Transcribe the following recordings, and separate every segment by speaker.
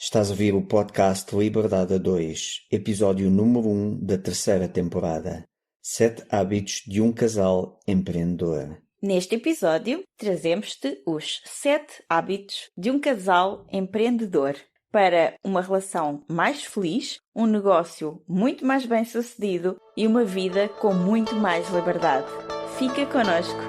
Speaker 1: Estás a ouvir o podcast Liberdade a 2, episódio número 1 da terceira temporada. 7 hábitos de um casal empreendedor.
Speaker 2: Neste episódio, trazemos-te os 7 hábitos de um casal empreendedor para uma relação mais feliz, um negócio muito mais bem-sucedido e uma vida com muito mais liberdade. Fica connosco!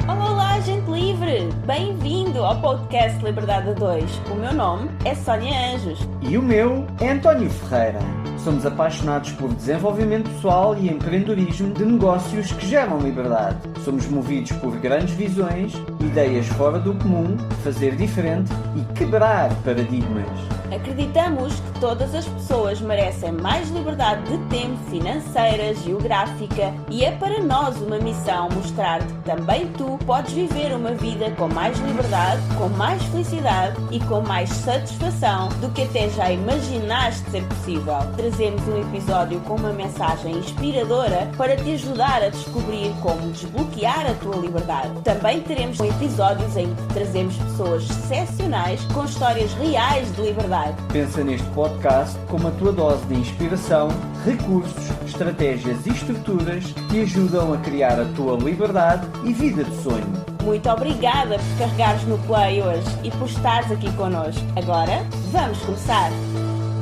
Speaker 2: Olá, gente livre! Bem-vindo ao podcast Liberdade a 2. O meu nome é Sónia Anjos.
Speaker 1: E o meu é António Ferreira. Somos apaixonados por desenvolvimento pessoal e empreendedorismo de negócios que geram liberdade. Somos movidos por grandes visões, ideias fora do comum, fazer diferente e quebrar paradigmas.
Speaker 2: Acreditamos que todas as pessoas merecem mais liberdade de tempo, financeira, geográfica, e é para nós uma missão mostrar-te que também tu podes viver uma vida com mais liberdade, com mais felicidade e com mais satisfação do que até já imaginaste ser possível. Trazemos um episódio com uma mensagem inspiradora para te ajudar a descobrir como desbloquear a tua liberdade. Também teremos episódios em que trazemos pessoas excepcionais com histórias reais de liberdade.
Speaker 1: Pensa neste podcast como a tua dose de inspiração, recursos, estratégias e estruturas que te ajudam a criar a tua liberdade e vida de sonho.
Speaker 2: Muito obrigada por carregares no play hoje e por estares aqui connosco. Agora, vamos começar!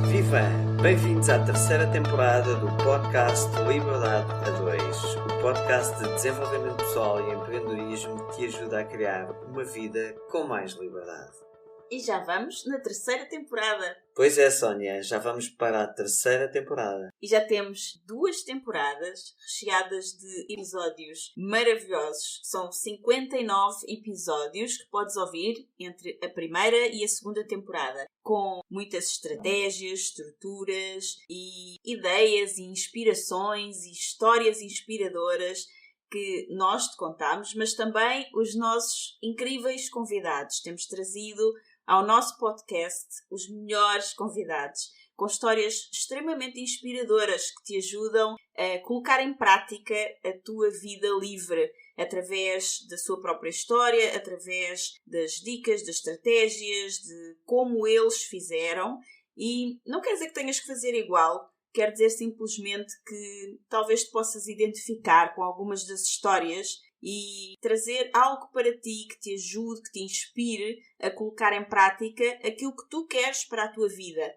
Speaker 1: Viva! Bem-vindos à terceira temporada do podcast Liberdade a 2, o podcast de desenvolvimento pessoal e empreendedorismo que te ajuda a criar uma vida com mais liberdade.
Speaker 2: E já vamos na terceira temporada.
Speaker 1: Pois é, Sónia, já vamos para a terceira temporada.
Speaker 2: E já temos 2 temporadas recheadas de episódios maravilhosos. São 59 episódios que podes ouvir entre a primeira e a segunda temporada, com muitas estratégias, estruturas e ideias e inspirações e histórias inspiradoras que nós te contamos, mas também os nossos incríveis convidados. Temos trazido ao nosso podcast os melhores convidados, com histórias extremamente inspiradoras que te ajudam a colocar em prática a tua vida livre, através da sua própria história, através das dicas, das estratégias, de como eles fizeram. E não quer dizer que tenhas que fazer igual, quer dizer simplesmente que talvez te possas identificar com algumas das histórias e trazer algo para ti que te ajude, que te inspire a colocar em prática aquilo que tu queres para a tua vida.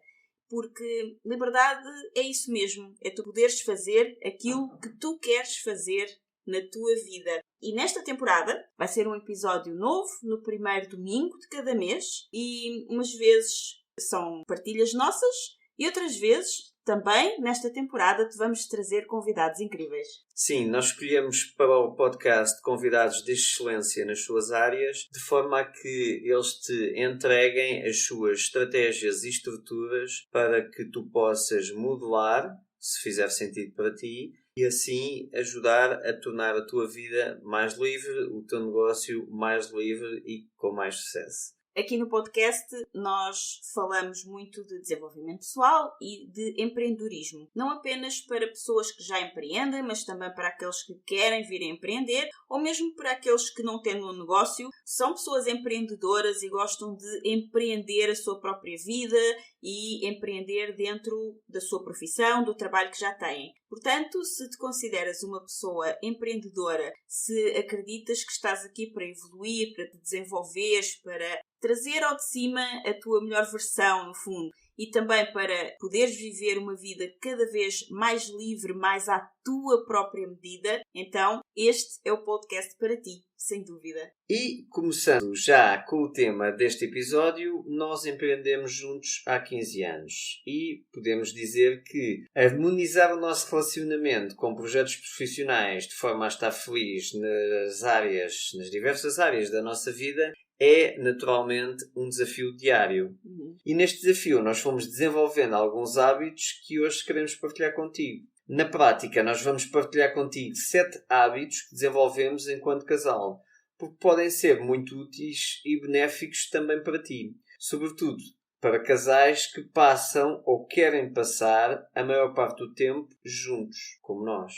Speaker 2: Porque liberdade é isso mesmo, é tu poderes fazer aquilo que tu queres fazer na tua vida. E nesta temporada vai ser um episódio novo no primeiro domingo de cada mês e umas vezes são partilhas nossas e outras vezes também, nesta temporada, te vamos trazer convidados incríveis.
Speaker 1: Sim, nós escolhemos para o podcast convidados de excelência nas suas áreas, de forma a que eles te entreguem as suas estratégias e estruturas para que tu possas modelar, se fizer sentido para ti, e assim ajudar a tornar a tua vida mais livre, o teu negócio mais livre e com mais sucesso.
Speaker 2: Aqui no podcast nós falamos muito de desenvolvimento pessoal e de empreendedorismo. Não apenas para pessoas que já empreendem, mas também para aqueles que querem vir a empreender ou mesmo para aqueles que não têm um negócio, são pessoas empreendedoras e gostam de empreender a sua própria vida e empreender dentro da sua profissão, do trabalho que já têm. Portanto, se te consideras uma pessoa empreendedora, se acreditas que estás aqui para evoluir, para te desenvolveres, para trazer ao de cima a tua melhor versão, no fundo, e também para poderes viver uma vida cada vez mais livre, mais à tua própria medida, então este é o podcast para ti, sem dúvida.
Speaker 1: E começando já com o tema deste episódio, nós empreendemos juntos há 15 anos e podemos dizer que harmonizar o nosso relacionamento com projetos profissionais de forma a estar feliz nas diversas áreas da nossa vida é naturalmente um desafio diário. E neste desafio nós fomos desenvolvendo alguns hábitos que hoje queremos partilhar contigo. Na prática, nós vamos partilhar contigo 7 hábitos que desenvolvemos enquanto casal, porque podem ser muito úteis e benéficos também para ti. Sobretudo para casais que passam ou querem passar a maior parte do tempo juntos, como nós.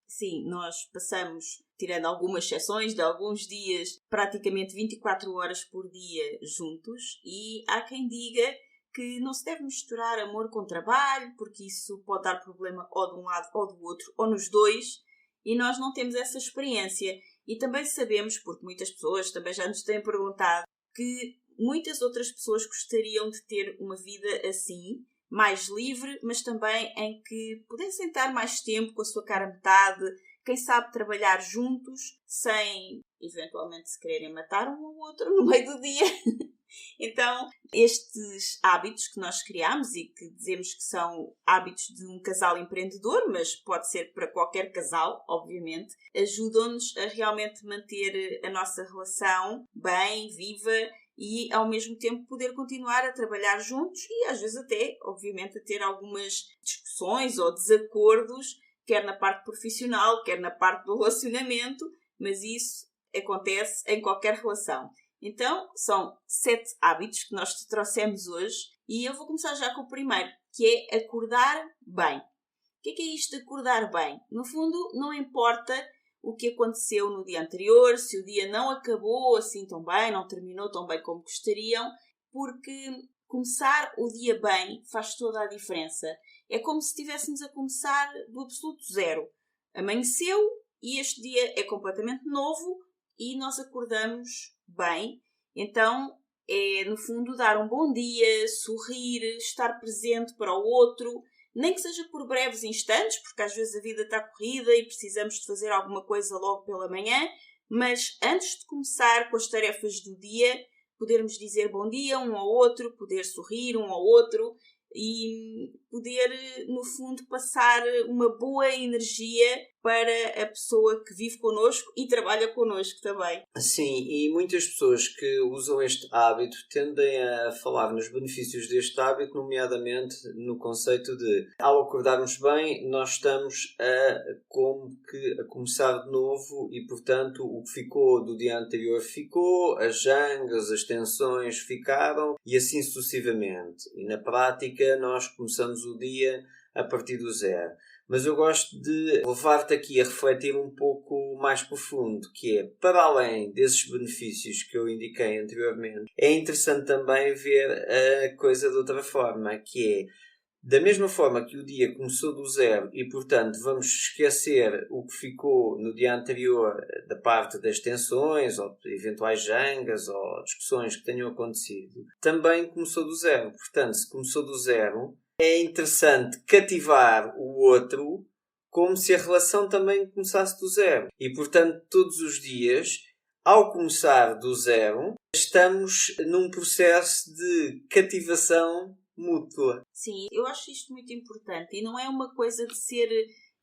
Speaker 2: Sim, nós passamos tirando algumas exceções de alguns dias, praticamente 24 horas por dia juntos, e há quem diga que não se deve misturar amor com trabalho, porque isso pode dar problema ou de um lado ou do outro, ou nos dois, e nós não temos essa experiência. E também sabemos, porque muitas pessoas também já nos têm perguntado, que muitas outras pessoas gostariam de ter uma vida assim, mais livre, mas também em que pudessem estar mais tempo com a sua cara metade, quem sabe trabalhar juntos, sem eventualmente se quererem matar um ao outro no meio do dia. Então, estes hábitos que nós criamos e que dizemos que são hábitos de um casal empreendedor, mas pode ser para qualquer casal, obviamente, ajudam-nos a realmente manter a nossa relação bem, viva e, ao mesmo tempo, poder continuar a trabalhar juntos e, às vezes, até, obviamente, a ter algumas discussões ou desacordos, quer na parte profissional, quer na parte do relacionamento, mas isso acontece em qualquer relação. Então, são 7 hábitos que nós te trouxemos hoje e eu vou começar já com o primeiro, que é acordar bem. O que é isto de acordar bem? No fundo, não importa o que aconteceu no dia anterior, se o dia não acabou assim tão bem, não terminou tão bem como gostariam, porque começar o dia bem faz toda a diferença. É como se estivéssemos a começar do absoluto zero. Amanheceu e este dia é completamente novo e nós acordamos bem. Então é, no fundo, dar um bom dia, sorrir, estar presente para o outro, nem que seja por breves instantes, porque às vezes a vida está corrida e precisamos de fazer alguma coisa logo pela manhã, mas antes de começar com as tarefas do dia, podermos dizer bom dia um ao outro, poder sorrir um ao outro e poder, no fundo, passar uma boa energia para a pessoa que vive connosco e trabalha connosco também.
Speaker 1: Sim, e muitas pessoas que usam este hábito tendem a falar nos benefícios deste hábito, nomeadamente no conceito de, ao acordarmos bem, nós estamos como que a começar de novo e, portanto, o que ficou do dia anterior ficou, as jangas, as tensões ficaram e assim sucessivamente. E na prática nós começamos o dia a partir do zero. Mas eu gosto de levar-te aqui a refletir um pouco mais profundo, que é, para além desses benefícios que eu indiquei anteriormente, é interessante também ver a coisa de outra forma, que é, da mesma forma que o dia começou do zero e, portanto, vamos esquecer o que ficou no dia anterior da parte das tensões, ou de eventuais jangas, ou discussões que tenham acontecido, também começou do zero. Portanto, se começou do zero, é interessante cativar o outro como se a relação também começasse do zero. E, portanto, todos os dias, ao começar do zero, estamos num processo de cativação mútua.
Speaker 2: Sim, eu acho isto muito importante e não é uma coisa de ser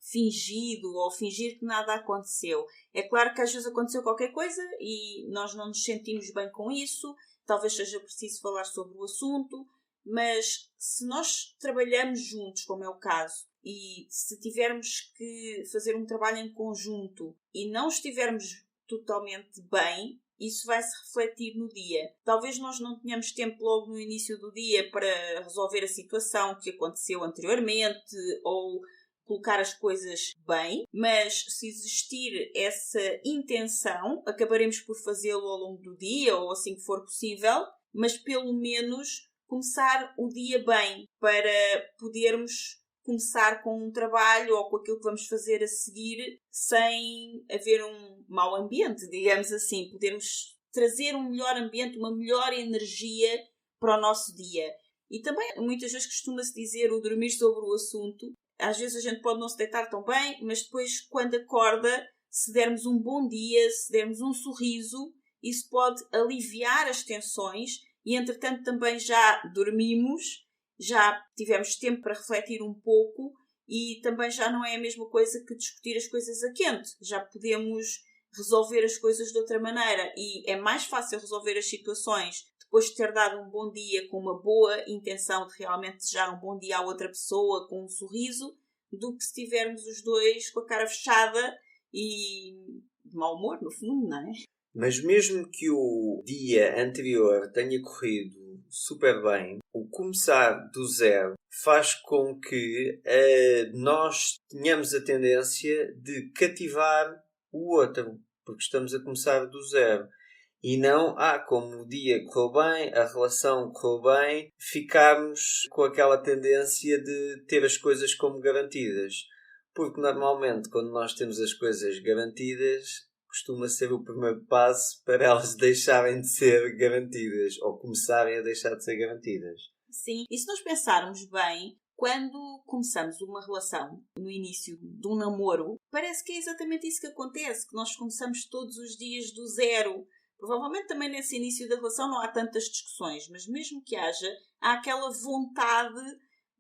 Speaker 2: fingido ou fingir que nada aconteceu. É claro que às vezes aconteceu qualquer coisa e nós não nos sentimos bem com isso, talvez seja preciso falar sobre o assunto, mas se nós trabalhamos juntos, como é o caso, e se tivermos que fazer um trabalho em conjunto e não estivermos totalmente bem, isso vai se refletir no dia. Talvez nós não tenhamos tempo logo no início do dia para resolver a situação que aconteceu anteriormente ou colocar as coisas bem, mas se existir essa intenção, acabaremos por fazê-lo ao longo do dia ou assim que for possível, mas pelo menos começar o dia bem para podermos começar com um trabalho ou com aquilo que vamos fazer a seguir sem haver um mau ambiente, digamos assim. Podermos trazer um melhor ambiente, uma melhor energia para o nosso dia. E também, muitas vezes costuma-se dizer o dormir sobre o assunto. Às vezes a gente pode não se deitar tão bem, mas depois, quando acorda, se dermos um bom dia, se dermos um sorriso, isso pode aliviar as tensões e, entretanto, também já dormimos, já tivemos tempo para refletir um pouco e também já não é a mesma coisa que discutir as coisas a quente. Já podemos resolver as coisas de outra maneira e é mais fácil resolver as situações depois de ter dado um bom dia com uma boa intenção de realmente desejar um bom dia à outra pessoa com um sorriso, do que se estivermos os dois com a cara fechada e de mau humor, no fundo, não é?
Speaker 1: Mas mesmo que o dia anterior tenha corrido super bem, o começar do zero faz com que nós tenhamos a tendência de cativar o outro, porque estamos a começar do zero. E não, como o dia correu bem, a relação correu bem, ficarmos com aquela tendência de ter as coisas como garantidas. Porque normalmente, quando nós temos as coisas garantidas, costuma ser o primeiro passo para elas deixarem de ser garantidas ou começarem a deixar de ser garantidas.
Speaker 2: Sim, e se nós pensarmos bem, quando começamos uma relação, no início de um namoro, parece que é exatamente isso que acontece, que nós começamos todos os dias do zero. Provavelmente também nesse início da relação não há tantas discussões, mas mesmo que haja, há aquela vontade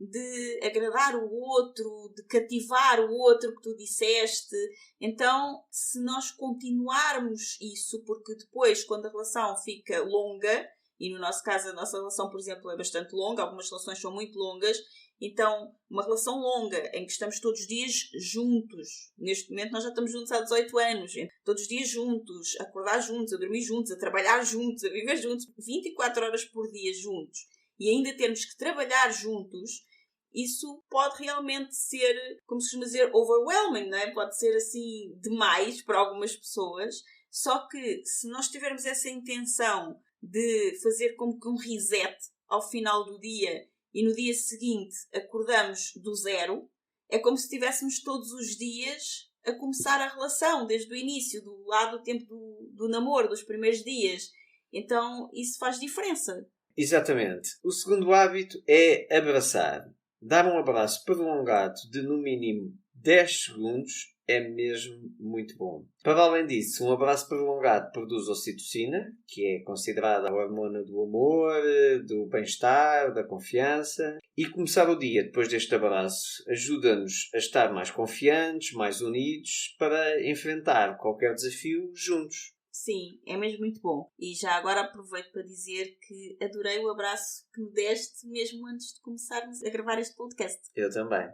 Speaker 2: de agradar o outro, de cativar o outro que tu disseste. Então, se nós continuarmos isso, porque depois, quando a relação fica longa, e no nosso caso a nossa relação, por exemplo, é bastante longa, algumas relações são muito longas, então uma relação longa em que estamos todos os dias juntos, neste momento nós já estamos juntos há 18 anos, todos os dias juntos, a acordar juntos, a dormir juntos, a trabalhar juntos, a viver juntos, 24 horas por dia juntos, e ainda termos que trabalhar juntos, isso pode realmente ser, como se costuma dizer, overwhelming, não é? Pode ser assim demais para algumas pessoas, só que se nós tivermos essa intenção de fazer como que um reset ao final do dia e no dia seguinte acordamos do zero, é como se estivéssemos todos os dias a começar a relação, desde o início, do tempo do namoro, dos primeiros dias. Então isso faz diferença.
Speaker 1: Exatamente. O segundo hábito é abraçar. Dar um abraço prolongado de no mínimo 10 segundos é mesmo muito bom. Para além disso, um abraço prolongado produz ocitocina, que é considerada a hormona do amor, do bem-estar, da confiança. E começar o dia depois deste abraço ajuda-nos a estar mais confiantes, mais unidos, para enfrentar qualquer desafio juntos.
Speaker 2: Sim, é mesmo muito bom. E já agora aproveito para dizer que adorei o abraço que me deste mesmo antes de começarmos a gravar este podcast.
Speaker 1: Eu também.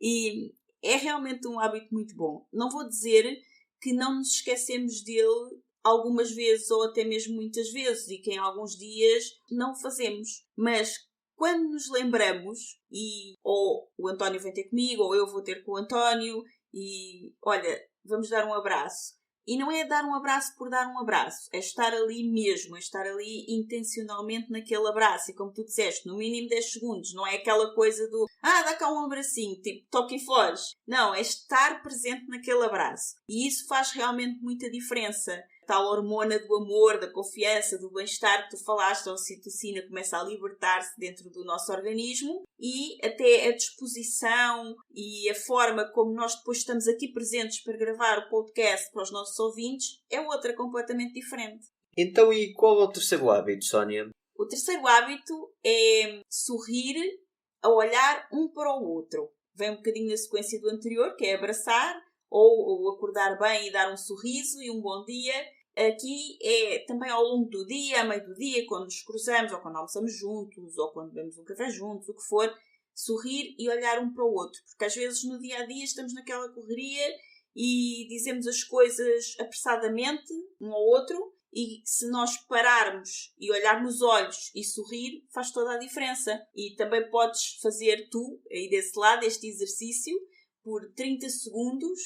Speaker 2: E é realmente um hábito muito bom. Não vou dizer que não nos esquecemos dele algumas vezes ou até mesmo muitas vezes e que em alguns dias não o fazemos. Mas quando nos lembramos, e ou o António vem ter comigo ou eu vou ter com o António e olha, vamos dar um abraço. E não é dar um abraço por dar um abraço, é estar ali mesmo, é estar ali intencionalmente naquele abraço. E como tu disseste, no mínimo 10 segundos, não é aquela coisa do dá cá um abracinho, tipo toque e foge. Não, é estar presente naquele abraço. E isso faz realmente muita diferença. Tal hormona do amor, da confiança, do bem-estar que tu falaste, a ocitocina começa a libertar-se dentro do nosso organismo e até a disposição e a forma como nós depois estamos aqui presentes para gravar o podcast para os nossos ouvintes é outra completamente diferente.
Speaker 1: Então, e qual é o terceiro hábito, Sónia?
Speaker 2: O terceiro hábito é sorrir a olhar um para o outro. Vem um bocadinho na sequência do anterior, que é abraçar, ou acordar bem e dar um sorriso e um bom dia. Aqui é também ao longo do dia, a meio do dia, quando nos cruzamos, ou quando almoçamos juntos, ou quando bebemos um café juntos, o que for, sorrir e olhar um para o outro. Porque às vezes no dia a dia estamos naquela correria e dizemos as coisas apressadamente um ao outro, e se nós pararmos e olhar nos olhos e sorrir, faz toda a diferença. E também podes fazer tu, aí desse lado, este exercício, por 30 segundos,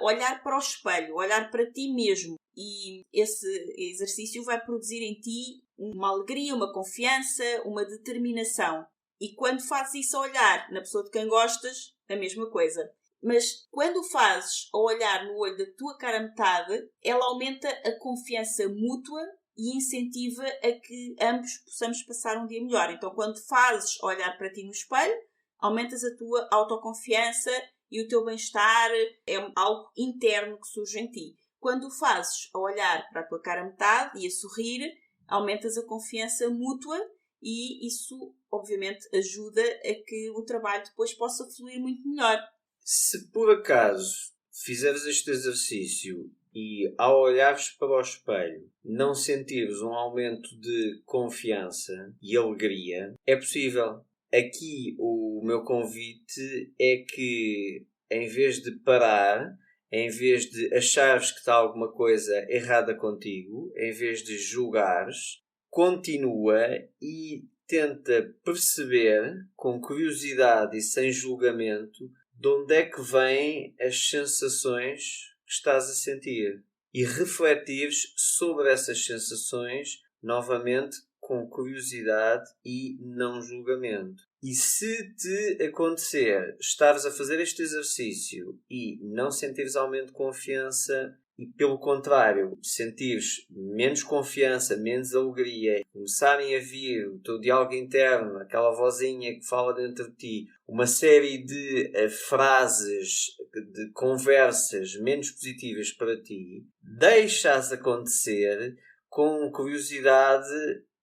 Speaker 2: olhar para o espelho, olhar para ti mesmo. E esse exercício vai produzir em ti uma alegria, uma confiança, uma determinação. E quando fazes isso a olhar na pessoa de quem gostas, a mesma coisa. Mas quando o fazes a olhar no olho da tua cara metade, ela aumenta a confiança mútua e incentiva a que ambos possamos passar um dia melhor. Então, quando fazes a olhar para ti no espelho, aumentas a tua autoconfiança e o teu bem-estar, é algo interno que surge em ti. Quando o fazes a olhar para a tua cara metade e a sorrir, aumentas a confiança mútua e isso, obviamente, ajuda a que o trabalho depois possa fluir muito melhor.
Speaker 1: Se por acaso fizeres este exercício e ao olhares para o espelho não sentires um aumento de confiança e alegria, é possível. Aqui o meu convite é que, em vez de parar, em vez de achares que está alguma coisa errada contigo, em vez de julgares, continua e tenta perceber, com curiosidade e sem julgamento, de onde é que vêm as sensações que estás a sentir e refletires sobre essas sensações novamente com curiosidade e não julgamento. E se te acontecer estares a fazer este exercício e não sentires aumento de confiança e, pelo contrário, sentires menos confiança, menos alegria, começarem a vir o teu diálogo interno, aquela vozinha que fala dentro de ti, uma série de frases, de conversas menos positivas para ti, deixa-as acontecer com curiosidade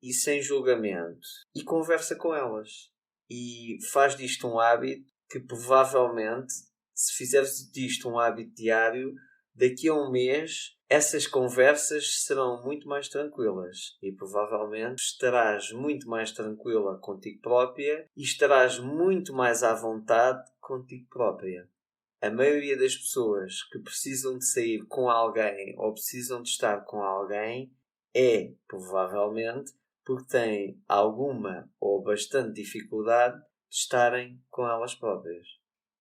Speaker 1: e sem julgamento. E conversa com elas. E faz disto um hábito que provavelmente, se fizeres disto um hábito diário, daqui a um mês essas conversas serão muito mais tranquilas e provavelmente estarás muito mais tranquila contigo própria e estarás muito mais à vontade contigo própria. A maioria das pessoas que precisam de sair com alguém ou precisam de estar com alguém é, provavelmente, porque têm alguma ou bastante dificuldade de estarem com elas próprias.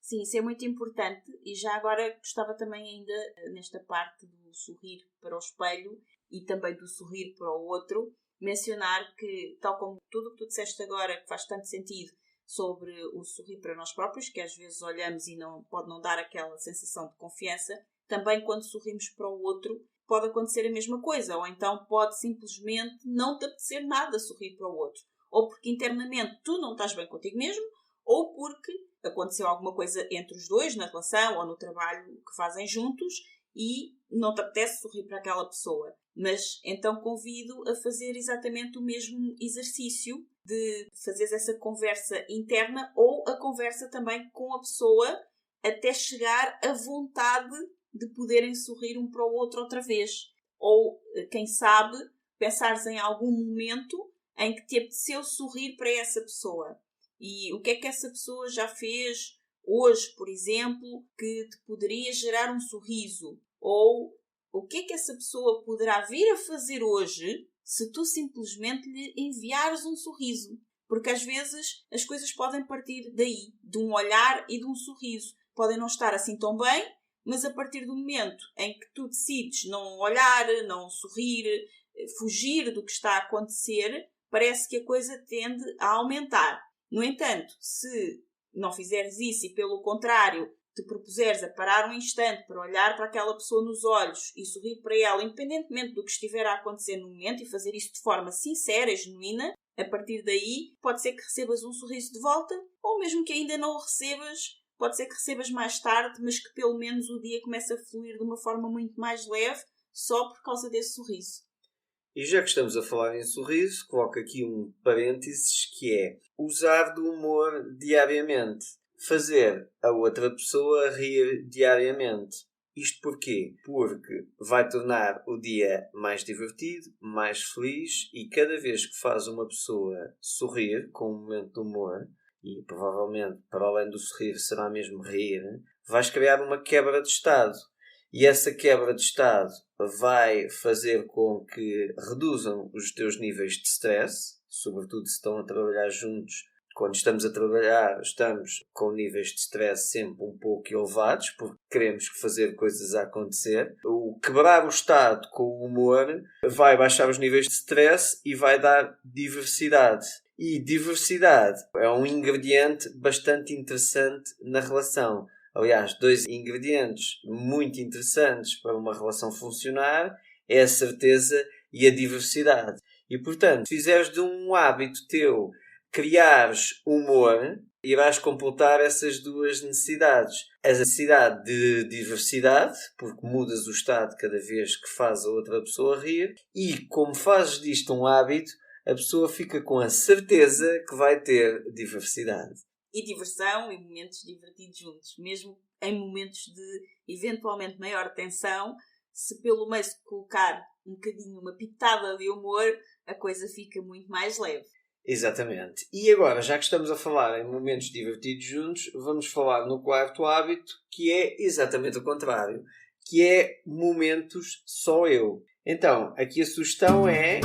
Speaker 2: Sim, isso é muito importante e já agora gostava também ainda, nesta parte do sorrir para o espelho e também do sorrir para o outro, mencionar que, tal como tudo o que tu disseste agora, que faz tanto sentido sobre o sorrir para nós próprios, que às vezes olhamos e pode não dar aquela sensação de confiança, também quando sorrimos para o outro pode acontecer a mesma coisa, ou então pode simplesmente não te apetecer nada sorrir para o outro, ou porque internamente tu não estás bem contigo mesmo, ou porque aconteceu alguma coisa entre os dois, na relação ou no trabalho que fazem juntos, e não te apetece sorrir para aquela pessoa. Mas então convido a fazer exatamente o mesmo exercício de fazeres essa conversa interna ou a conversa também com a pessoa até chegar à vontade de poderem sorrir um para o outro outra vez. Ou, quem sabe, pensares em algum momento em que te apeteceu sorrir para essa pessoa. E o que é que essa pessoa já fez hoje, por exemplo, que te poderia gerar um sorriso? Ou o que é que essa pessoa poderá vir a fazer hoje se tu simplesmente lhe enviares um sorriso? Porque às vezes as coisas podem partir daí, de um olhar e de um sorriso. Podem não estar assim tão bem, mas a partir do momento em que tu decides não olhar, não sorrir, fugir do que está a acontecer, parece que a coisa tende a aumentar. No entanto, se não fizeres isso e, pelo contrário, te propuseres a parar um instante para olhar para aquela pessoa nos olhos e sorrir para ela, independentemente do que estiver a acontecer no momento, e fazer isso de forma sincera e genuína, a partir daí pode ser que recebas um sorriso de volta, ou mesmo que ainda não o recebas, pode ser que recebas mais tarde, mas que pelo menos o dia comece a fluir de uma forma muito mais leve, só por causa desse sorriso.
Speaker 1: E já que estamos a falar em sorriso, coloco aqui um parênteses que é usar do humor diariamente. Fazer a outra pessoa rir diariamente. Isto porquê? Porque vai tornar o dia mais divertido, mais feliz e cada vez que faz uma pessoa sorrir com um momento de humor, e provavelmente para além do sorrir será mesmo rir, vais criar uma quebra de estado. E essa quebra de estado vai fazer com que reduzam os teus níveis de stress, sobretudo se estão a trabalhar juntos. Quando estamos a trabalhar, estamos com níveis de stress sempre um pouco elevados, porque queremos fazer coisas a acontecer. O quebrar o estado com o humor vai baixar os níveis de stress e vai dar diversidade. E diversidade é um ingrediente bastante interessante na relação. Aliás, 2 ingredientes muito interessantes para uma relação funcionar é a certeza e a diversidade. E, portanto, se fizeres de um hábito teu criares humor, irás completar essas 2 necessidades. A necessidade de diversidade, porque mudas o estado cada vez que faz a outra pessoa rir, e como fazes disto um hábito, a pessoa fica com a certeza que vai ter diversidade.
Speaker 2: E diversão e momentos divertidos juntos. Mesmo em momentos de eventualmente maior tensão, se pelo meio se colocar um bocadinho, uma pitada de humor, a coisa fica muito mais leve.
Speaker 1: Exatamente. E agora, já que estamos a falar em momentos divertidos juntos, vamos falar no 4º hábito, que é exatamente o contrário, que é momentos só eu. Então, aqui a sugestão é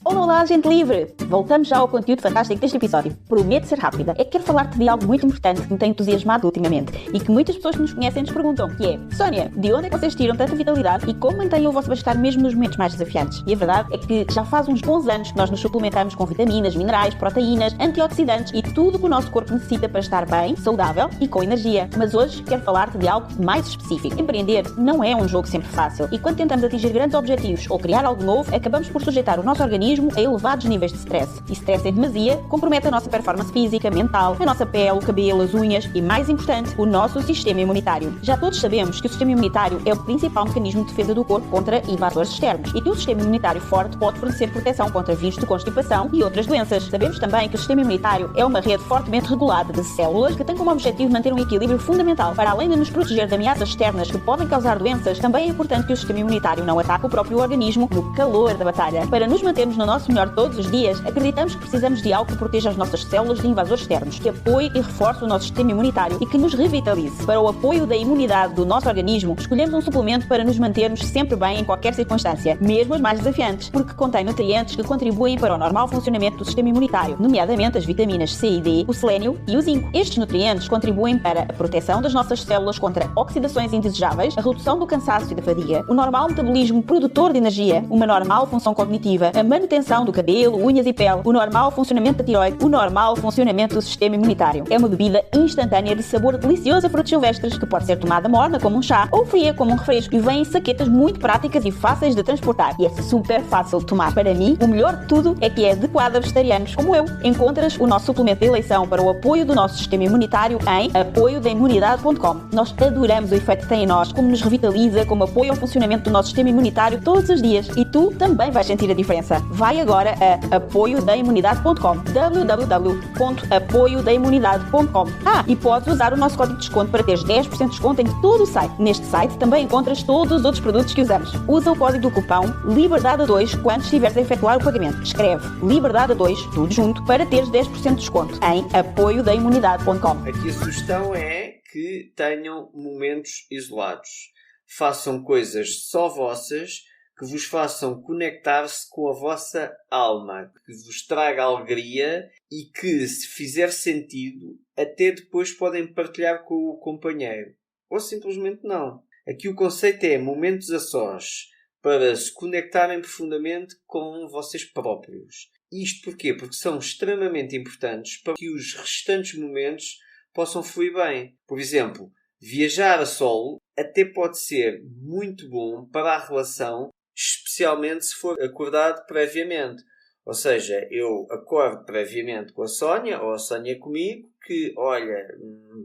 Speaker 3: Olá, gente livre! Voltamos já ao conteúdo fantástico deste episódio. Prometo ser rápida. É que quero falar-te de algo muito importante que me tem entusiasmado ultimamente e que muitas pessoas que nos conhecem nos perguntam, que é: Sónia, de onde é que vocês tiram tanta vitalidade e como mantêm o vosso bem-estar mesmo nos momentos mais desafiantes? E a verdade é que já faz uns bons anos que nós nos suplementamos com vitaminas, minerais, proteínas, antioxidantes e tudo o que o nosso corpo necessita para estar bem, saudável e com energia. Mas hoje quero falar-te de algo mais específico. Empreender não é um jogo sempre fácil e quando tentamos atingir grandes objetivos ou criar algo novo, acabamos por sujeitar o nosso organismo a elevados níveis de stress. E stress em demasia compromete a nossa performance física, mental, a nossa pele, o cabelo, as unhas e, mais importante, o nosso sistema imunitário. Já todos sabemos que o sistema imunitário é o principal mecanismo de defesa do corpo contra invasores externos e que um sistema imunitário forte pode fornecer proteção contra vírus de constipação e outras doenças. Sabemos também que o sistema imunitário é uma rede fortemente regulada de células que tem como objetivo manter um equilíbrio fundamental. Para além de nos proteger de ameaças externas que podem causar doenças, também é importante que o sistema imunitário não ataque o próprio organismo no calor da batalha. Para nos mantermos no nosso melhor todos os dias, acreditamos que precisamos de algo que proteja as nossas células de invasores externos, que apoie e reforce o nosso sistema imunitário e que nos revitalize. Para o apoio da imunidade do nosso organismo, escolhemos um suplemento para nos mantermos sempre bem em qualquer circunstância, mesmo as mais desafiantes, porque contém nutrientes que contribuem para o normal funcionamento do sistema imunitário, nomeadamente as vitaminas C e D, o selênio e o zinco. Estes nutrientes contribuem para a proteção das nossas células contra oxidações indesejáveis, a redução do cansaço e da fadiga, o normal metabolismo produtor de energia, uma normal função cognitiva, a manutenção do cabelo, unhas e pele, o normal funcionamento da tiroide, o normal funcionamento do sistema imunitário. É uma bebida instantânea de sabor delicioso a frutos silvestres que pode ser tomada morna como um chá ou fria como um refresco e vem em saquetas muito práticas e fáceis de transportar. E é super fácil de tomar. Para mim, o melhor de tudo é que é adequado a vegetarianos como eu. Encontras o nosso suplemento de eleição para o apoio do nosso sistema imunitário em apoiodaimunidade.com. Nós adoramos o efeito que tem em nós, como nos revitaliza, como apoia ao funcionamento do nosso sistema imunitário todos os dias e tu também vais sentir a diferença. Vai agora a apoiodaimunidade.com www.apoiodaimunidade.com e podes usar o nosso código de desconto para teres 10% de desconto em todo o site. Neste site também encontras todos os outros produtos que usamos. Usa o código do cupão LIBERDADE2 quando estiveres a efetuar o pagamento. Escreve LIBERDADE2, tudo junto, para teres 10% de desconto em apoiodaimunidade.com.
Speaker 1: Aqui a sugestão é que tenham momentos isolados. Façam coisas só vossas, que vos façam conectar-se com a vossa alma, que vos traga alegria e que, se fizer sentido, até depois podem partilhar com o companheiro. Ou simplesmente não. Aqui o conceito é momentos a sós, para se conectarem profundamente com vocês próprios. Isto porquê? Porque são extremamente importantes para que os restantes momentos possam fluir bem. Por exemplo, viajar a solo até pode ser muito bom para a relação, especialmente se for acordado previamente. Ou seja, eu acordo previamente com a Sónia, ou a Sónia comigo, que, olha,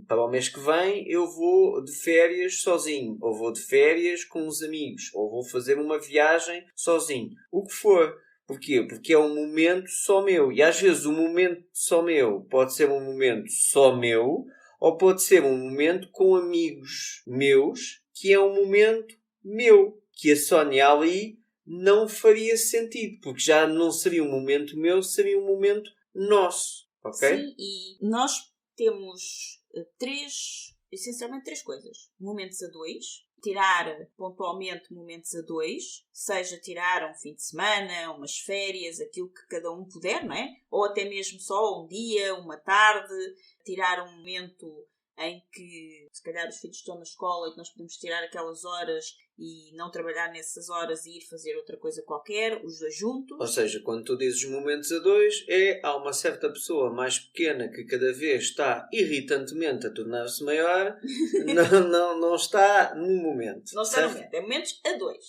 Speaker 1: para o mês que vem eu vou de férias sozinho, ou vou de férias com os amigos, ou vou fazer uma viagem sozinho. O que for. Porquê? Porque é um momento só meu. E às vezes o momento só meu pode ser um momento só meu, ou pode ser um momento com amigos meus, que é um momento meu. Que a Sónia ali não faria sentido, porque já não seria um momento meu, seria um momento nosso, ok?
Speaker 2: Sim, e nós temos essencialmente três coisas. Momentos a dois, tirar pontualmente momentos a dois, seja tirar um fim de semana, umas férias, aquilo que cada um puder, não é? Ou até mesmo só um dia, uma tarde, tirar um momento em que, se calhar, os filhos estão na escola e que nós podemos tirar aquelas horas e não trabalhar nessas horas e ir fazer outra coisa qualquer, os dois juntos.
Speaker 1: Ou seja, quando tu dizes momentos a dois, há uma certa pessoa mais pequena que cada vez está irritantemente a tornar-se maior, não está no momento.
Speaker 2: Não está no momento, é momentos a dois,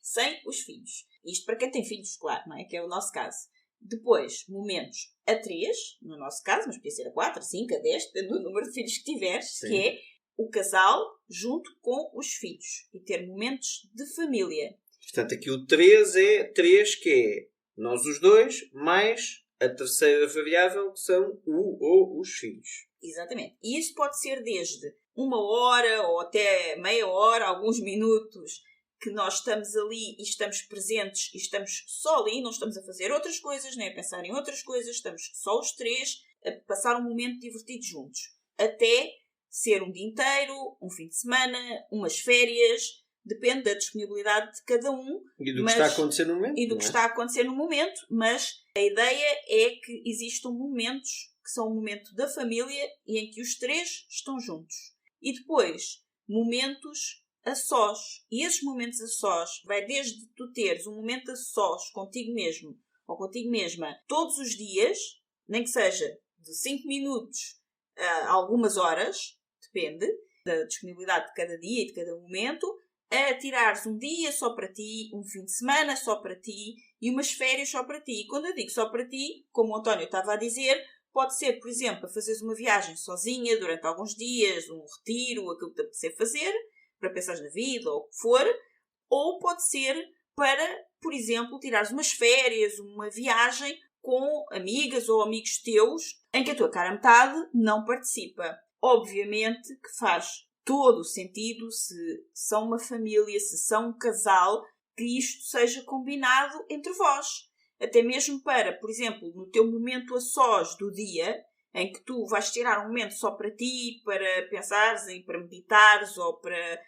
Speaker 2: sem os filhos. Isto para quem tem filhos, claro, não é? Que é o nosso caso. Depois, momentos a 3, no nosso caso, mas podia ser a 4, a 5, a 10, depende do número de filhos que tiveres, sim, que é o casal junto com os filhos e ter momentos de família.
Speaker 1: Portanto, aqui o 3 é 3, que é nós os dois, mais a terceira variável, que são o ou os filhos.
Speaker 2: Exatamente. E isso pode ser desde 1 hora ou até meia hora, alguns minutos, que nós estamos ali e estamos presentes e estamos só ali, não estamos a fazer outras coisas, nem a pensar em outras coisas, estamos só os três a passar um momento divertido juntos. Até ser um dia inteiro, um fim de semana, umas férias, depende da disponibilidade de cada um.
Speaker 1: E do que está a acontecer no momento.
Speaker 2: E do que está a acontecer no momento, mas a ideia é que existam momentos que são o momento da família e em que os três estão juntos. E depois, momentos a sós. E esses momentos a sós vai desde tu teres um momento a sós contigo mesmo ou contigo mesma todos os dias, nem que seja de 5 minutos a algumas horas, depende da disponibilidade de cada dia e de cada momento, a tirares um dia só para ti, um fim de semana só para ti e umas férias só para ti. E quando eu digo só para ti, como o António estava a dizer, pode ser, por exemplo, a fazeres uma viagem sozinha durante alguns dias, um retiro, aquilo que te apetecer fazer, para pensares na vida ou o que for, ou pode ser para, por exemplo, tirares umas férias, uma viagem com amigas ou amigos teus em que a tua cara metade não participa. Obviamente que faz todo o sentido se são uma família, se são um casal, que isto seja combinado entre vós. Até mesmo para, por exemplo, no teu momento a sós do dia, em que tu vais tirar um momento só para ti, para pensares, para meditares ou para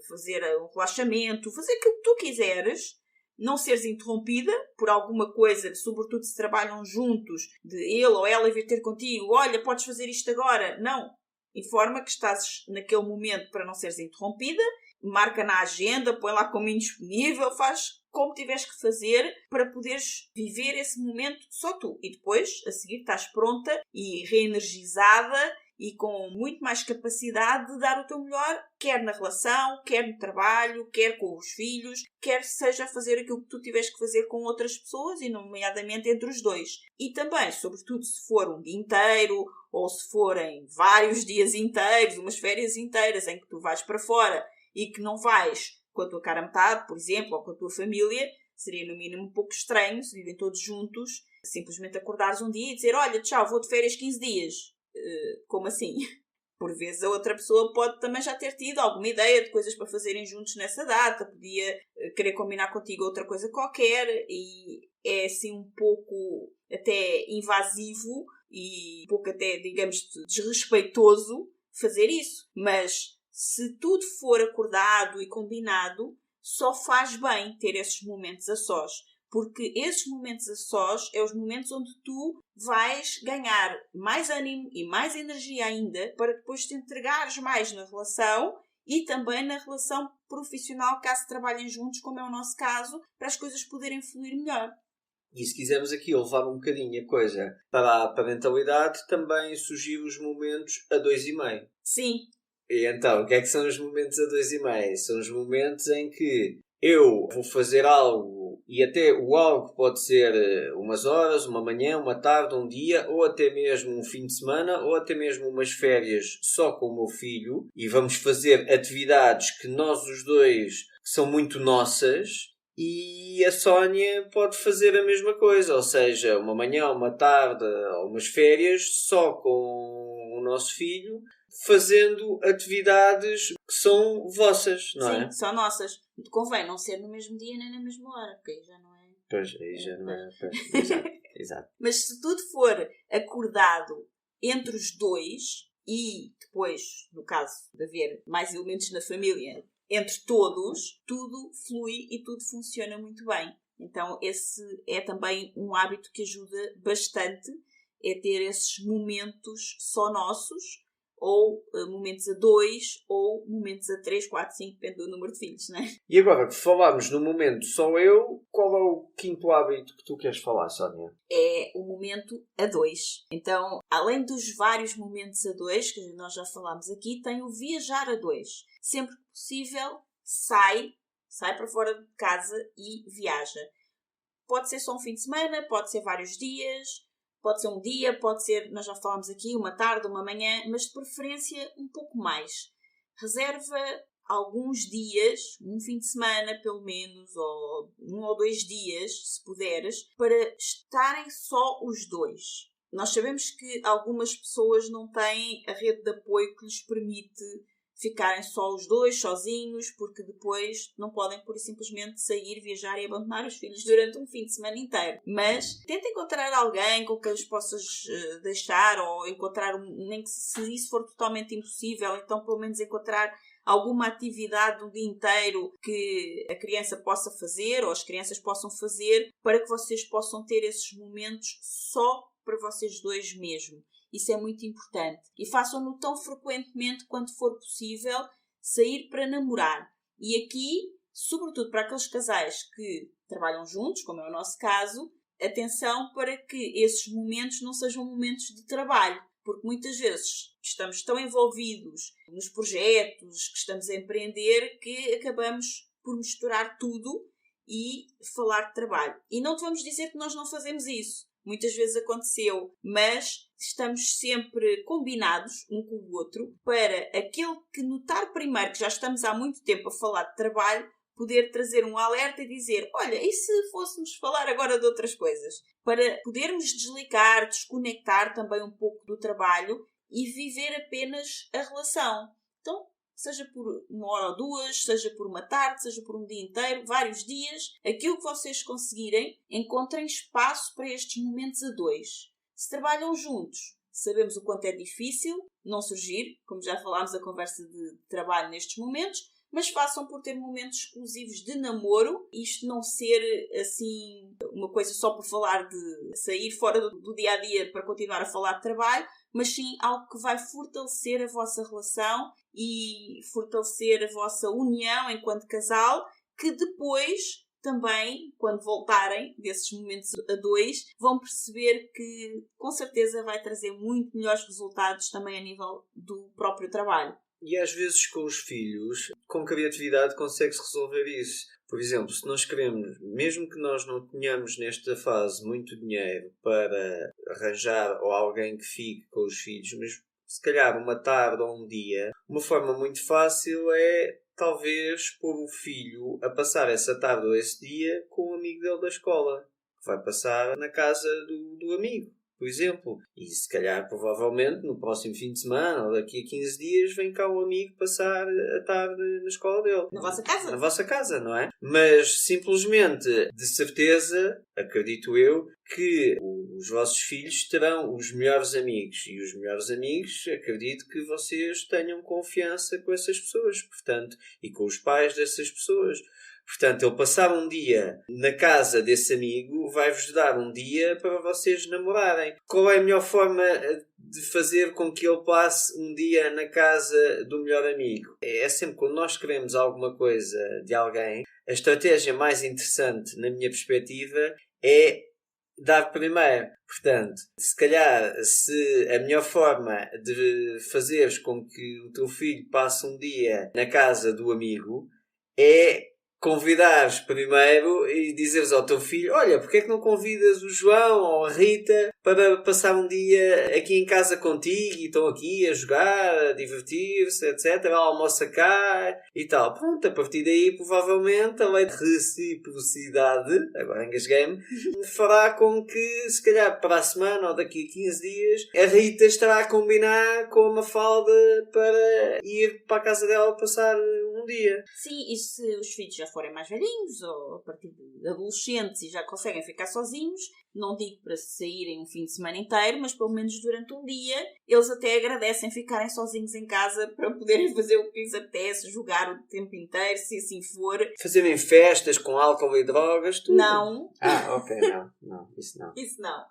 Speaker 2: fazer um relaxamento, fazer aquilo que tu quiseres, não seres interrompida por alguma coisa, sobretudo se trabalham juntos, de ele ou ela vir ter contigo, olha, podes fazer isto agora. Não. Informa que estás naquele momento para não seres interrompida, marca na agenda, põe lá como indisponível, faz como tiveres que fazer para poderes viver esse momento só tu. E depois, a seguir, estás pronta e reenergizada e com muito mais capacidade de dar o teu melhor, quer na relação, quer no trabalho, quer com os filhos, quer seja fazer aquilo que tu tiveres que fazer com outras pessoas e nomeadamente entre os dois. E também, sobretudo, se for um dia inteiro ou se forem vários dias inteiros, umas férias inteiras em que tu vais para fora e que não vais com a tua cara metade, por exemplo, ou com a tua família, seria no mínimo um pouco estranho, se vivem todos juntos, simplesmente acordares um dia e dizer, olha, tchau, vou de férias 15 dias. Como assim? Por vezes a outra pessoa pode também já ter tido alguma ideia de coisas para fazerem juntos nessa data, podia querer combinar contigo outra coisa qualquer e é assim um pouco até invasivo e um pouco até, digamos, desrespeitoso fazer isso. Mas se tudo for acordado e combinado, só faz bem ter esses momentos a sós. Porque esses momentos a sós é os momentos onde tu vais ganhar mais ânimo e mais energia ainda para depois te entregares mais na relação e também na relação profissional, caso trabalhem juntos, como é o nosso caso, para as coisas poderem fluir melhor.
Speaker 1: E se quisermos aqui levar um bocadinho a coisa para a parentalidade, também sugiro os momentos a 2,5.
Speaker 2: Sim.
Speaker 1: E então, o que é que são os momentos a 2,5? São os momentos em que eu vou fazer algo e até o algo pode ser umas horas, uma manhã, uma tarde, um dia, ou até mesmo um fim de semana, ou até mesmo umas férias só com o meu filho e vamos fazer atividades que nós os dois são muito nossas e a Sónia pode fazer a mesma coisa, ou seja, uma manhã, uma tarde, ou umas férias só com o nosso filho fazendo atividades que são vossas, não é?
Speaker 2: Sim, são nossas. Convém não ser no mesmo dia nem na mesma hora, porque aí já não é...
Speaker 1: Pois, aí já não é... Exato, exato.
Speaker 2: Mas se tudo for acordado entre os dois e depois, no caso de haver mais elementos na família, entre todos, tudo flui e tudo funciona muito bem. Então esse é também um hábito que ajuda bastante, é ter esses momentos só nossos, ou momentos a 2, ou momentos a 3, 4, 5, depende do número de filhos, não é?
Speaker 1: E agora que falámos no momento só eu, qual é o quinto hábito que tu queres falar, Sónia?
Speaker 2: É o momento a 2. Então, além dos vários momentos a 2, que nós já falámos aqui, tem o viajar a 2. Sempre que possível, sai para fora de casa e viaja. Pode ser só um fim de semana, pode ser vários dias... Pode ser um dia, pode ser, nós já falámos aqui, uma tarde, uma manhã, mas de preferência um pouco mais. Reserva alguns dias, um fim de semana pelo menos, ou 1 ou 2 dias, se puderes, para estarem só os dois. Nós sabemos que algumas pessoas não têm a rede de apoio que lhes permite ficarem só os dois, sozinhos, porque depois não podem, por simplesmente, sair, viajar e abandonar os filhos durante um fim de semana inteiro. Mas tenta encontrar alguém com quem os possas deixar, ou encontrar, nem que se isso for totalmente impossível, então pelo menos encontrar alguma atividade do dia inteiro que a criança possa fazer ou as crianças possam fazer para que vocês possam ter esses momentos só para vocês dois mesmo. Isso é muito importante. E façam-no tão frequentemente quanto for possível, sair para namorar. E aqui, sobretudo para aqueles casais que trabalham juntos, como é o nosso caso, atenção para que esses momentos não sejam momentos de trabalho. Porque muitas vezes estamos tão envolvidos nos projetos que estamos a empreender que acabamos por misturar tudo e falar de trabalho. E não te vamos dizer que nós não fazemos isso. Muitas vezes aconteceu, mas estamos sempre combinados um com o outro para aquele que notar primeiro que já estamos há muito tempo a falar de trabalho, poder trazer um alerta e dizer, olha, e se fôssemos falar agora de outras coisas? Para podermos desligar, desconectar também um pouco do trabalho e viver apenas a relação. Então, seja por 1 hora ou 2, seja por uma tarde, seja por um dia inteiro, vários dias, aquilo que vocês conseguirem, encontrem espaço para estes momentos a dois. Se trabalham juntos, sabemos o quanto é difícil não surgir, como já falámos, a conversa de trabalho nestes momentos, mas façam por ter momentos exclusivos de namoro, isto não ser assim uma coisa só para falar de sair fora do dia-a-dia para continuar a falar de trabalho, mas sim algo que vai fortalecer a vossa relação e fortalecer a vossa união enquanto casal, que depois também, quando voltarem desses momentos a dois, vão perceber que com certeza vai trazer muito melhores resultados também a nível do próprio trabalho.
Speaker 1: E às vezes com os filhos, com criatividade consegue-se resolver isso. Por exemplo, se nós queremos, mesmo que nós não tenhamos nesta fase muito dinheiro para arranjar ou alguém que fique com os filhos, mas se calhar uma tarde ou um dia, uma forma muito fácil é talvez pôr o filho a passar essa tarde ou esse dia com um amigo dele da escola, que vai passar na casa do amigo, por exemplo. E se calhar, provavelmente, no próximo fim de semana ou daqui a 15 dias, vem cá um amigo passar a tarde na escola dele.
Speaker 2: Na vossa casa?
Speaker 1: Na vossa casa, não é? Mas, simplesmente, de certeza, acredito eu, que os vossos filhos terão os melhores amigos. E os melhores amigos, acredito que vocês tenham confiança com essas pessoas, portanto, e com os pais dessas pessoas. Portanto, ele passar um dia na casa desse amigo vai-vos dar um dia para vocês namorarem. Qual é a melhor forma de fazer com que ele passe um dia na casa do melhor amigo? É sempre quando nós queremos alguma coisa de alguém, a estratégia mais interessante, na minha perspectiva, é dar primeiro. Portanto, se calhar, se a melhor forma de fazeres com que o teu filho passe um dia na casa do amigo é convidares primeiro e dizeres ao teu filho, olha, porque é que não convidas o João ou a Rita para passar um dia aqui em casa contigo e estão aqui a jogar, a divertir-se, etc. Ela almoça cá e tal. Pronto, a partir daí, provavelmente, a lei de reciprocidade, agora engasguei-me, fará com que, se calhar, para a semana ou daqui a 15 dias, a Rita estará a combinar com a Mafalda para ir para a casa dela passar um dia.
Speaker 2: Sim, e se os filhos já forem mais velhinhos ou a partir de adolescentes e já conseguem ficar sozinhos, não digo para saírem um fim de semana inteiro, mas pelo menos durante um dia, eles até agradecem ficarem sozinhos em casa para poderem fazer o que lhes apetece, jogar o tempo inteiro, se assim for.
Speaker 1: Fazerem festas com álcool e drogas, tudo.
Speaker 2: Não.
Speaker 1: Ok, não, isso não.
Speaker 2: Isso não.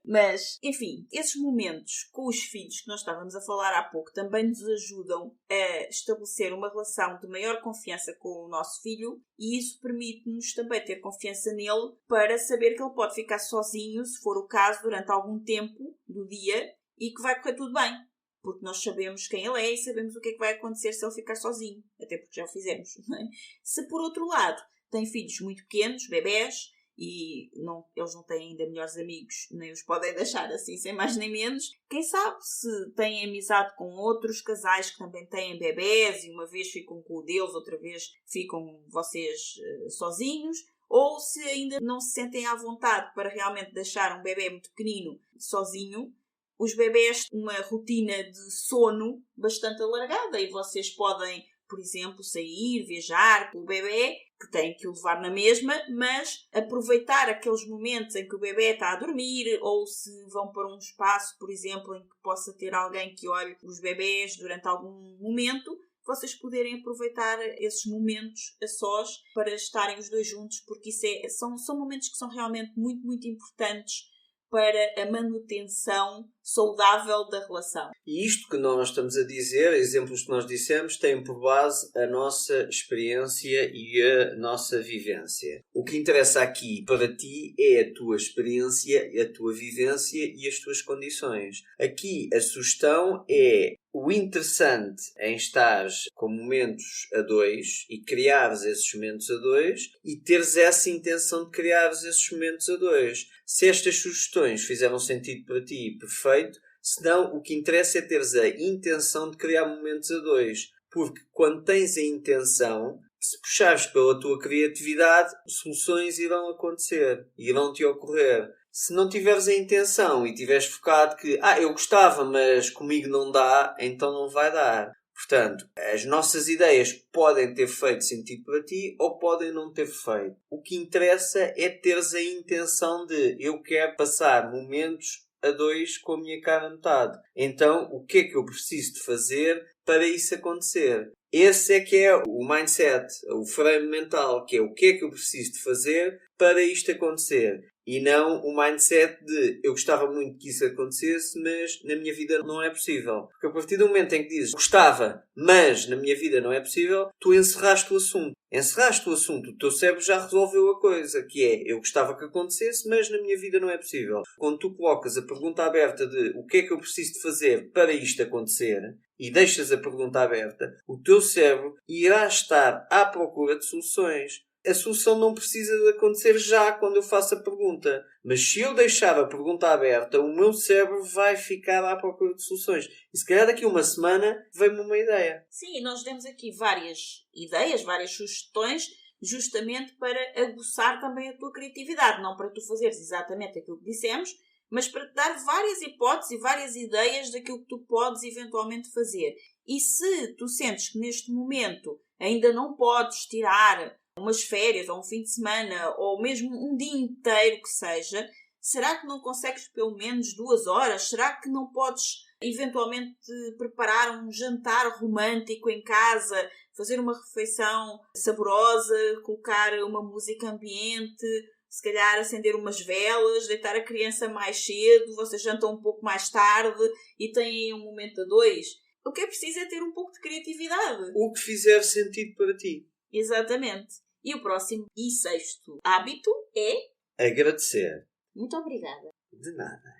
Speaker 2: Mas, enfim, esses momentos com os filhos que nós estávamos a falar há pouco também nos ajudam a estabelecer uma relação de maior confiança com o nosso filho e isso permite-nos também ter confiança nele para saber que ele pode ficar sozinho, se for o caso, durante algum tempo do dia e que vai correr tudo bem. Porque nós sabemos quem ele é e sabemos o que é que vai acontecer se ele ficar sozinho. Até porque já o fizemos, não é? Se, por outro lado, tem filhos muito pequenos, bebés, e eles não têm ainda melhores amigos, nem os podem deixar assim, sem mais nem menos. Quem sabe se têm amizade com outros casais que também têm bebés e uma vez ficam com o deles, outra vez ficam vocês sozinhos, ou se ainda não se sentem à vontade para realmente deixar um bebê muito pequenino sozinho. Os bebés têm uma rotina de sono bastante alargada e vocês podem, por exemplo, sair, viajar com o bebê, que têm que o levar na mesma, mas aproveitar aqueles momentos em que o bebê está a dormir ou se vão para um espaço, por exemplo, em que possa ter alguém que olhe os bebés durante algum momento, vocês poderem aproveitar esses momentos a sós para estarem os dois juntos, porque são momentos que são realmente muito, muito importantes para a manutenção saudável da relação.
Speaker 1: E isto que nós estamos a dizer, exemplos que nós dissemos, têm por base a nossa experiência e a nossa vivência. O que interessa aqui para ti é a tua experiência, a tua vivência e as tuas condições. Aqui a sugestão é o interessante em estares com momentos a dois e criares esses momentos a dois e teres essa intenção de criares esses momentos a dois. Se estas sugestões fizeram sentido para ti, perfeito. Se não, o que interessa é teres a intenção de criar momentos a dois. Porque quando tens a intenção, se puxares pela tua criatividade, soluções irão acontecer, irão-te ocorrer. Se não tiveres a intenção e tiveres focado que eu gostava, mas comigo não dá, então não vai dar. Portanto, as nossas ideias podem ter feito sentido para ti ou podem não ter feito. O que interessa é teres a intenção de eu quero passar momentos a dois com a minha cara metade. Então, o que é que eu preciso de fazer para isso acontecer? Esse é que é o mindset, o frame mental, que é o que é que eu preciso de fazer para isto acontecer. E não o mindset de eu gostava muito que isso acontecesse, mas na minha vida não é possível. Porque a partir do momento em que dizes gostava, mas na minha vida não é possível, tu encerraste o assunto. Encerraste o assunto, o teu cérebro já resolveu a coisa, que é eu gostava que acontecesse, mas na minha vida não é possível. Quando tu colocas a pergunta aberta de o que é que eu preciso de fazer para isto acontecer, e deixas a pergunta aberta, o teu cérebro irá estar à procura de soluções. A solução não precisa de acontecer já quando eu faço a pergunta. Mas se eu deixar a pergunta aberta, o meu cérebro vai ficar à procura de soluções. E se calhar daqui a uma semana vem-me uma ideia.
Speaker 2: Sim, nós demos aqui várias ideias, várias sugestões, justamente para aguçar também a tua criatividade. Não para tu fazeres exatamente aquilo que dissemos, mas para te dar várias hipóteses e várias ideias daquilo que tu podes eventualmente fazer. E se tu sentes que neste momento ainda não podes tirar umas férias, ou um fim de semana, ou mesmo um dia inteiro que seja, será que não consegues pelo menos 2 horas? Será que não podes eventualmente preparar um jantar romântico em casa, fazer uma refeição saborosa, colocar uma música ambiente, se calhar acender umas velas, deitar a criança mais cedo, vocês jantam um pouco mais tarde e têm um momento a dois? O que é preciso é ter um pouco de criatividade.
Speaker 1: O que fizer sentido para ti.
Speaker 2: Exatamente. E o próximo e 6º hábito é...
Speaker 1: agradecer.
Speaker 2: Muito obrigada.
Speaker 1: De nada.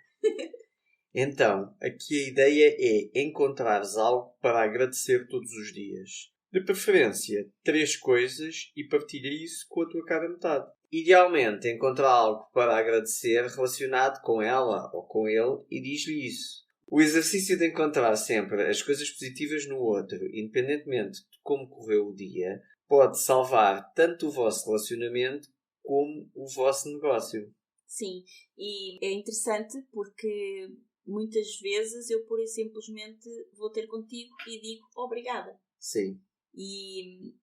Speaker 1: Então, aqui a ideia é encontrares algo para agradecer todos os dias. De preferência, 3 coisas e partilha isso com a tua cara metade. Idealmente, encontrar algo para agradecer relacionado com ela ou com ele e diz-lhe isso. O exercício de encontrar sempre as coisas positivas no outro, independentemente de como correu o dia, pode salvar tanto o vosso relacionamento como o vosso negócio.
Speaker 2: Sim, e é interessante porque muitas vezes eu pura e simplesmente vou ter contigo e digo obrigada.
Speaker 1: Sim.
Speaker 2: E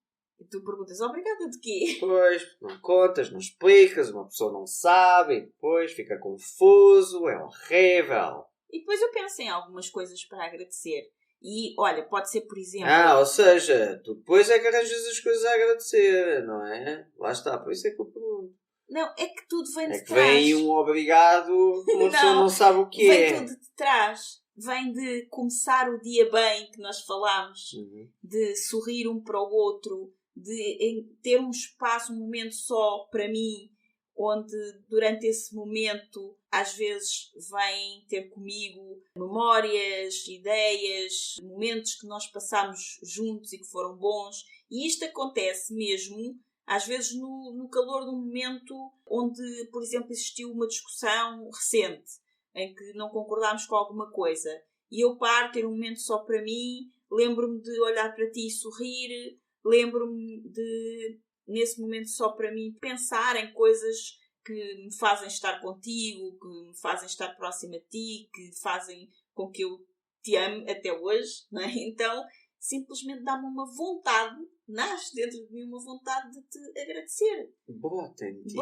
Speaker 2: tu perguntas obrigada de quê?
Speaker 1: Pois, não contas, não explicas, uma pessoa não sabe, e depois fica confuso, é horrível.
Speaker 2: E depois eu penso em algumas coisas para agradecer. E, olha, pode ser, por exemplo...
Speaker 1: ou seja, tu depois é que arranjas as coisas a agradecer, não é? Lá está, por isso é que eu pergunto.
Speaker 2: Não, é que tudo vem de
Speaker 1: trás. É que
Speaker 2: trás.
Speaker 1: vem aí um obrigado, uma pessoa não sabe o que é.
Speaker 2: Vem tudo de trás. Vem de começar o dia bem, que nós falámos.
Speaker 1: Uhum.
Speaker 2: De sorrir um para o outro. De ter um espaço, um momento só para mim. Onde, durante esse momento, às vezes vêm ter comigo memórias, ideias, momentos que nós passámos juntos e que foram bons. E isto acontece mesmo, às vezes, no calor de um momento onde, por exemplo, existiu uma discussão recente, em que não concordámos com alguma coisa. E eu paro, ter um momento só para mim, lembro-me de olhar para ti e sorrir, lembro-me de... nesse momento só para mim, pensar em coisas que me fazem estar contigo, que me fazem estar próxima de ti, que fazem com que eu te ame até hoje, não é? Então, simplesmente dá-me uma vontade, nasce dentro de mim uma vontade de te agradecer.
Speaker 1: Brota em ti.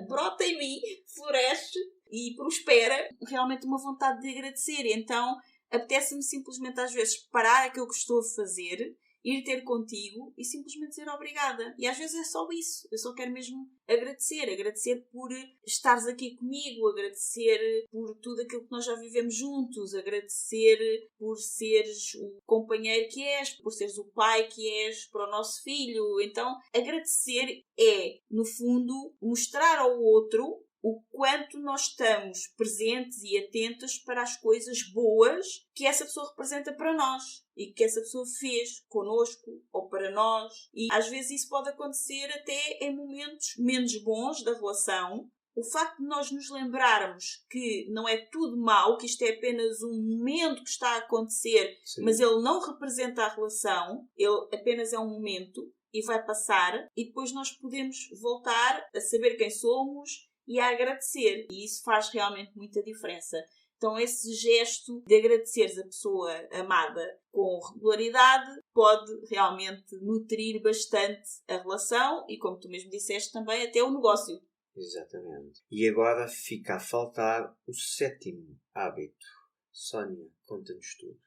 Speaker 2: Brota em mim, floresce e prospera realmente uma vontade de agradecer. Então, apetece-me simplesmente às vezes parar aquilo que estou a fazer ir ter contigo e simplesmente dizer obrigada. E às vezes é só isso. Eu só quero mesmo agradecer. Agradecer por estares aqui comigo, agradecer por tudo aquilo que nós já vivemos juntos, agradecer por seres o companheiro que és, por seres o pai que és para o nosso filho. Então, agradecer é, no fundo, mostrar ao outro o quanto nós estamos presentes e atentos para as coisas boas que essa pessoa representa para nós e que essa pessoa fez connosco ou para nós. E às vezes isso pode acontecer até em momentos menos bons da relação. O facto de nós nos lembrarmos que não é tudo mau, que isto é apenas um momento que está a acontecer,
Speaker 1: Sim.
Speaker 2: mas ele não representa a relação, ele apenas é um momento e vai passar, e depois nós podemos voltar a saber quem somos e a agradecer. E isso faz realmente muita diferença. Então esse gesto de agradeceres a pessoa amada com regularidade pode realmente nutrir bastante a relação e, como tu mesmo disseste, também até o negócio.
Speaker 1: Exatamente. E agora fica a faltar o 7º hábito. Sónia, conta-nos tudo.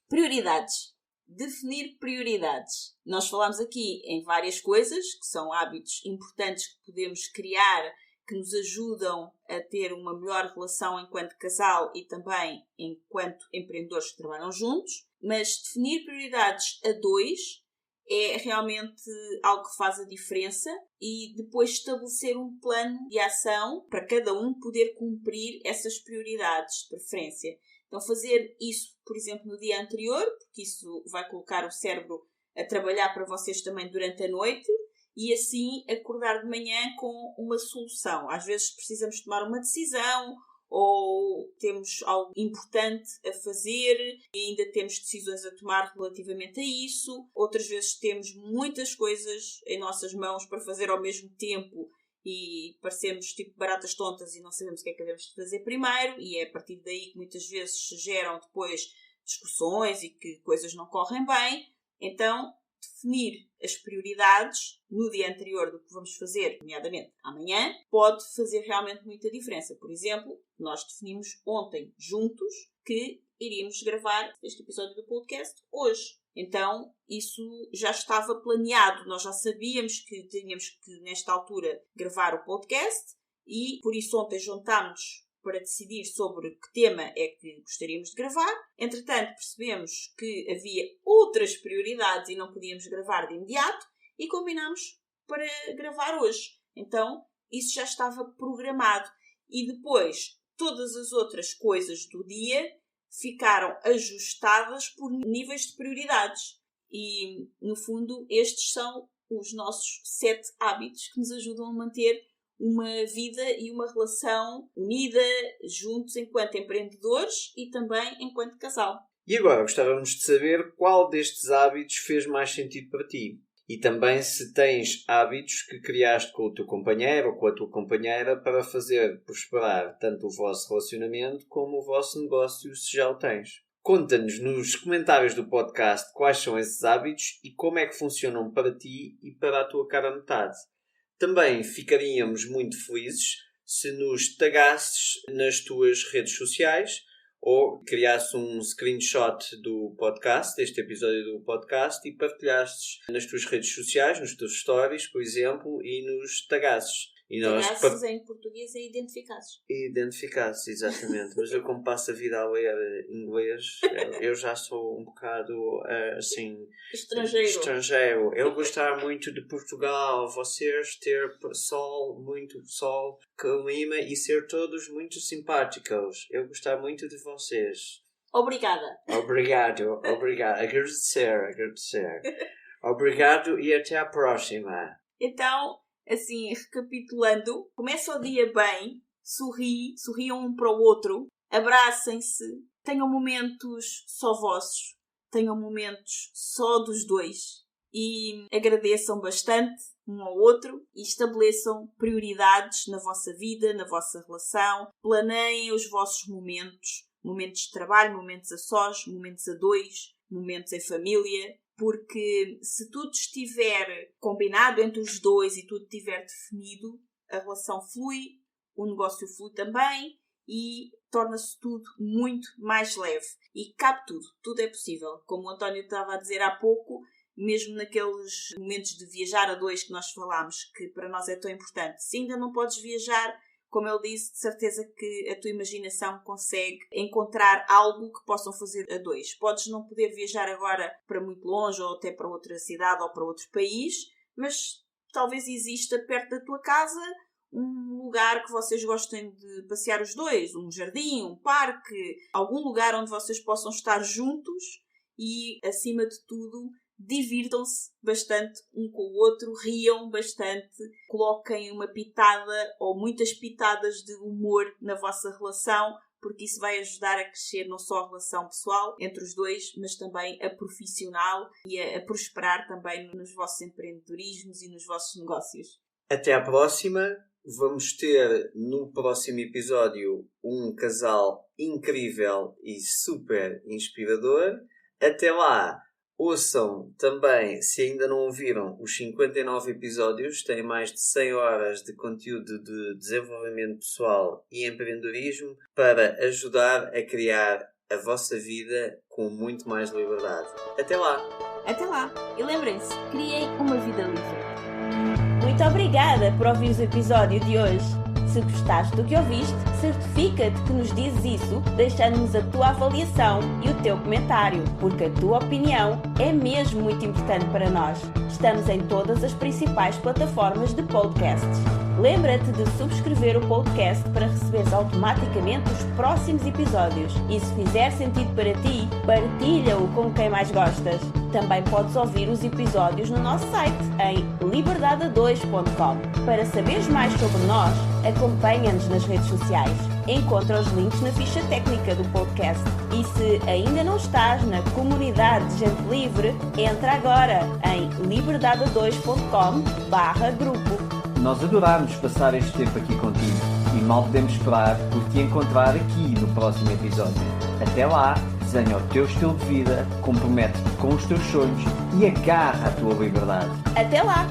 Speaker 2: Prioridades. Definir prioridades. Nós falámos aqui em várias coisas que são hábitos importantes que podemos criar, que nos ajudam a ter uma melhor relação enquanto casal e também enquanto empreendedores que trabalham juntos. Mas definir prioridades a dois é realmente algo que faz a diferença, e depois estabelecer um plano de ação para cada um poder cumprir essas prioridades de preferência. Então fazer isso, por exemplo, no dia anterior, porque isso vai colocar o cérebro a trabalhar para vocês também durante a noite, e assim acordar de manhã com uma solução. Às vezes precisamos tomar uma decisão ou temos algo importante a fazer e ainda temos decisões a tomar relativamente a isso. Outras vezes temos muitas coisas em nossas mãos para fazer ao mesmo tempo e parecemos tipo baratas tontas e não sabemos o que é que devemos fazer primeiro, e é a partir daí que muitas vezes se geram depois discussões e que coisas não correm bem. Então, definir as prioridades no dia anterior do que vamos fazer, nomeadamente amanhã, pode fazer realmente muita diferença. Por exemplo, nós definimos ontem juntos que iríamos gravar este episódio do podcast hoje. Então, isso já estava planeado. Nós já sabíamos que tínhamos que, nesta altura, gravar o podcast, e por isso ontem juntámos para decidir sobre que tema é que gostaríamos de gravar. Entretanto, percebemos que havia outras prioridades e não podíamos gravar de imediato, e combinámos para gravar hoje. Então, isso já estava programado. E depois, todas as outras coisas do dia ficaram ajustadas por níveis de prioridades. E, no fundo, estes são os nossos 7 hábitos que nos ajudam a manter uma vida e uma relação unida, juntos enquanto empreendedores e também enquanto casal.
Speaker 1: E agora gostávamos de saber qual destes hábitos fez mais sentido para ti. E também se tens hábitos que criaste com o teu companheiro ou com a tua companheira para fazer prosperar tanto o vosso relacionamento como o vosso negócio, se já o tens. Conta-nos nos comentários do podcast quais são esses hábitos e como é que funcionam para ti e para a tua cara metade. Também ficaríamos muito felizes se nos tagasses nas tuas redes sociais ou criasses um screenshot do podcast, deste episódio do podcast, e partilhasses nas tuas redes sociais, nos teus stories, por exemplo, e nos tagasses. E nós
Speaker 2: em português é identificasses.
Speaker 1: Identificasses, exatamente. Mas eu, como passo a vida a ler inglês, eu já sou um bocado, assim... Estrangeiro. Eu gostar muito de Portugal, vocês ter sol, muito sol, clima e ser todos muito simpáticos. Eu gostar muito de vocês.
Speaker 2: Obrigada.
Speaker 1: Obrigado. Agradecer. Obrigado e até à próxima.
Speaker 2: Então, assim, recapitulando, começa o dia bem, sorriam um para o outro, abracem-se, tenham momentos só vossos, tenham momentos só dos dois e agradeçam bastante um ao outro e estabeleçam prioridades na vossa vida, na vossa relação, planeiem os vossos momentos de trabalho, momentos a sós, momentos a dois, momentos em família. Porque se tudo estiver combinado entre os dois e tudo estiver definido, a relação flui, o negócio flui também e torna-se tudo muito mais leve. E cabe tudo, tudo é possível. Como o António estava a dizer há pouco, mesmo naqueles momentos de viajar a dois que nós falámos, que para nós é tão importante, se ainda não podes viajar, como ele disse, de certeza que a tua imaginação consegue encontrar algo que possam fazer a dois. Podes não poder viajar agora para muito longe ou até para outra cidade ou para outro país, mas talvez exista perto da tua casa um lugar que vocês gostem de passear os dois, um jardim, um parque, algum lugar onde vocês possam estar juntos e, acima de tudo, divirtam-se bastante um com o outro, riam bastante, coloquem uma pitada ou muitas pitadas de humor na vossa relação, porque isso vai ajudar a crescer não só a relação pessoal entre os dois, mas também a profissional e a prosperar também nos vossos empreendedorismos e nos vossos negócios.
Speaker 1: Até à próxima! Vamos ter no próximo episódio um casal incrível e super inspirador. Até lá! Ouçam também, se ainda não ouviram, os 59 episódios. Têm mais de 100 horas de conteúdo de desenvolvimento pessoal e empreendedorismo para ajudar a criar a vossa vida com muito mais liberdade. Até lá!
Speaker 2: Até lá! E lembrem-se, criem uma vida livre.
Speaker 3: Muito obrigada por ouvires o episódio de hoje. Se gostaste do que ouviste, certifica-te que nos dizes isso deixando-nos a tua avaliação e o teu comentário, porque a tua opinião é mesmo muito importante para nós. Estamos em todas as principais plataformas de podcasts. Lembra-te de subscrever o podcast para receberes automaticamente os próximos episódios. E se fizer sentido para ti, partilha-o com quem mais gostas. Também podes ouvir os episódios no nosso site em liberdade2.com. Para saberes mais sobre nós, acompanha-nos nas redes sociais. Encontra os links na ficha técnica do podcast. E se ainda não estás na comunidade de gente livre, entra agora em liberdade2.com/grupo.
Speaker 4: Nós adorámos passar este tempo aqui contigo e mal podemos esperar por te encontrar aqui no próximo episódio. Até lá, desenha o teu estilo de vida, compromete-te com os teus sonhos e agarra a tua liberdade.
Speaker 3: Até lá!